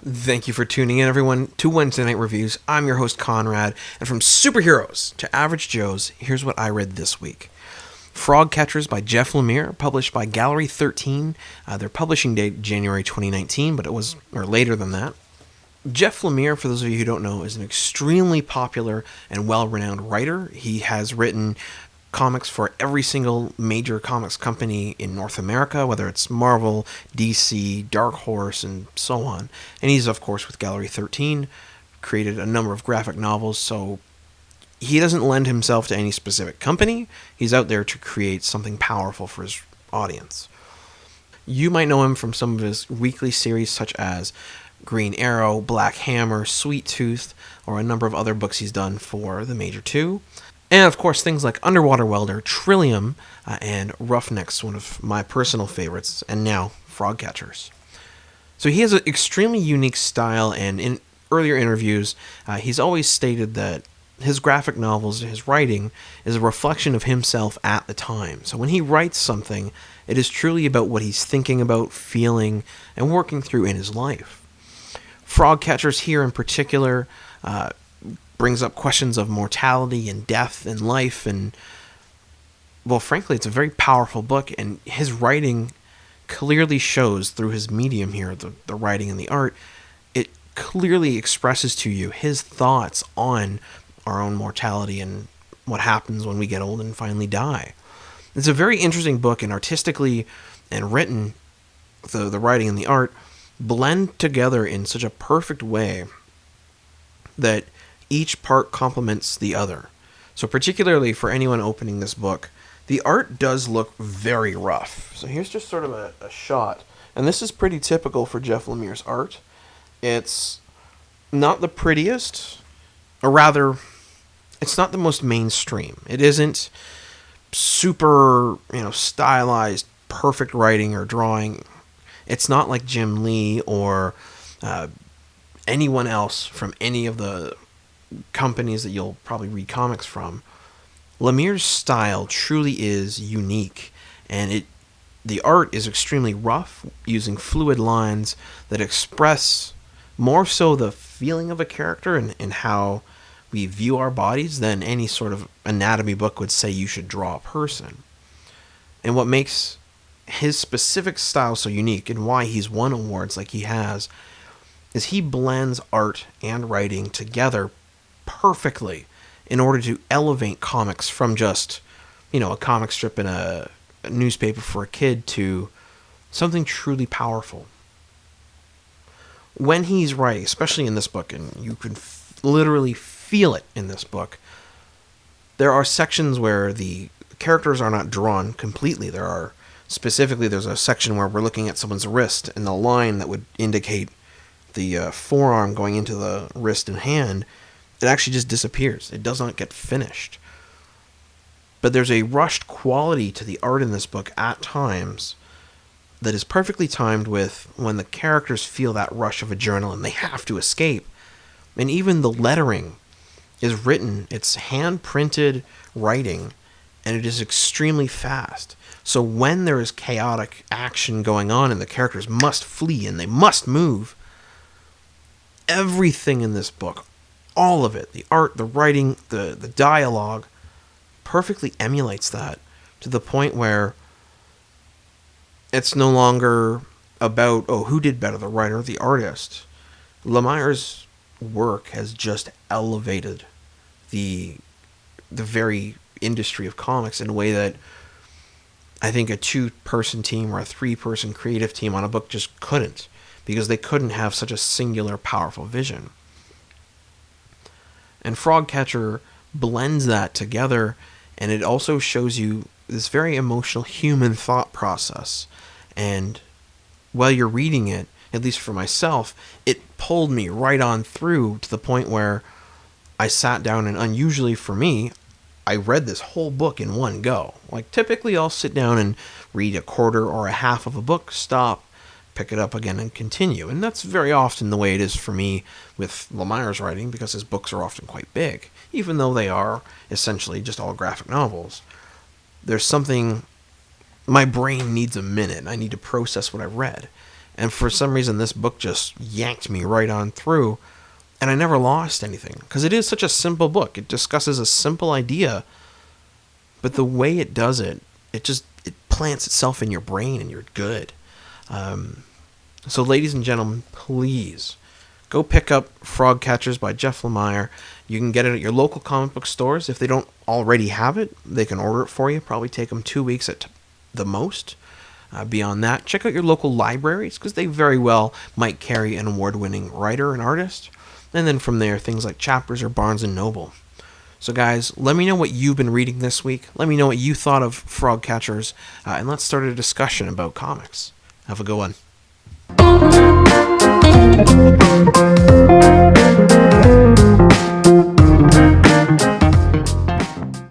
Thank you for tuning in, everyone, to Wednesday Night Reviews. I'm your host, Konrad, and from superheroes to average Joes, here's what I read this week. Frogcatchers by Jeff Lemire, published by Gallery 13. Their publishing date, January 2019, but it was later than that. Jeff Lemire, for those of you who don't know, is an extremely popular and well-renowned writer. He has written comics for every single major comics company in North America, whether it's Marvel, DC, Dark Horse, and so on. And he's, of course, with Gallery 13, created a number of graphic novels, so he doesn't lend himself to any specific company. He's out there to create something powerful for his audience. You might know him from some of his weekly series, such as Green Arrow, Black Hammer, Sweet Tooth, or a number of other books he's done for the Major 2. And, of course, things like Underwater Welder, Trillium, and Roughnecks, one of my personal favorites, and now Frogcatchers. So he has an extremely unique style, and in earlier interviews, he's always stated that his graphic novels, his writing, is a reflection of himself at the time. So when he writes something, it is truly about what he's thinking about, feeling, and working through in his life. Frogcatchers here in particular brings up questions of mortality and death and life, and, well, frankly, it's a very powerful book, and his writing clearly shows through his medium here, the writing and the art. It clearly expresses to you his thoughts on our own mortality and what happens when we get old and finally die. It's a very interesting book, and artistically and written, the writing and the art blend together in such a perfect way that each part complements the other. So particularly for anyone opening this book, the art does look very rough. So here's just sort of a shot. And this is pretty typical for Jeff Lemire's art. It's not the prettiest, or rather, it's not the most mainstream. It isn't super, stylized, perfect writing or drawing. It's not like Jim Lee or anyone else from any of the companies that you'll probably read comics from. Lemire's style truly is unique, and the art is extremely rough, using fluid lines that express more so the feeling of a character and how we view our bodies than any sort of anatomy book would say you should draw a person. And what makes his specific style so unique, and why he's won awards like he has, is he blends art and writing together perfectly in order to elevate comics from just, a comic strip in a newspaper for a kid to something truly powerful. When he's writing, especially in this book, and you can literally feel it in this book, there are sections where the characters are not drawn completely. There's a section where we're looking at someone's wrist, and the line that would indicate the forearm going into the wrist and hand, it actually just disappears. It does not get finished. But there's a rushed quality to the art in this book at times that is perfectly timed with when the characters feel that rush of adrenaline. They have to escape. And even the lettering is written, it's hand-printed writing, and it is extremely fast. So when there is chaotic action going on and the characters must flee and they must move, everything in this book, all of it, the art, the writing, the dialogue, perfectly emulates that to the point where it's no longer about, who did better, the writer or the artist. Lemire's work has just elevated the very industry of comics in a way that I think a 2-person team or a 3-person creative team on a book just couldn't, because they couldn't have such a singular, powerful vision. And Frogcatcher blends that together, and it also shows you this very emotional human thought process. And while you're reading it, at least for myself, it pulled me right on through to the point where I sat down, and unusually for me, I read this whole book in one go. Like, typically I'll sit down and read a quarter or a half of a book, stop, pick it up again, and continue. And that's very often the way it is for me with Lemire's writing, because his books are often quite big, even though they are essentially just all graphic novels. There's something my brain needs a minute. I need to process what I read. And for some reason, this book just yanked me right on through, and I never lost anything. Because it is such a simple book. It discusses a simple idea, but the way it does it, it plants itself in your brain and you're good. So ladies and gentlemen, please go pick up Frogcatchers by Jeff Lemire. You can get it at your local comic book stores. If they don't already have it, they can order it for you. Probably take them 2 weeks at the most. Beyond that, check out your local libraries, because they very well might carry an award-winning writer and artist. And then from there, things like Chapters or Barnes & Noble. So guys, let me know what you've been reading this week. Let me know what you thought of Frogcatchers, and let's start a discussion about comics. Have a good one.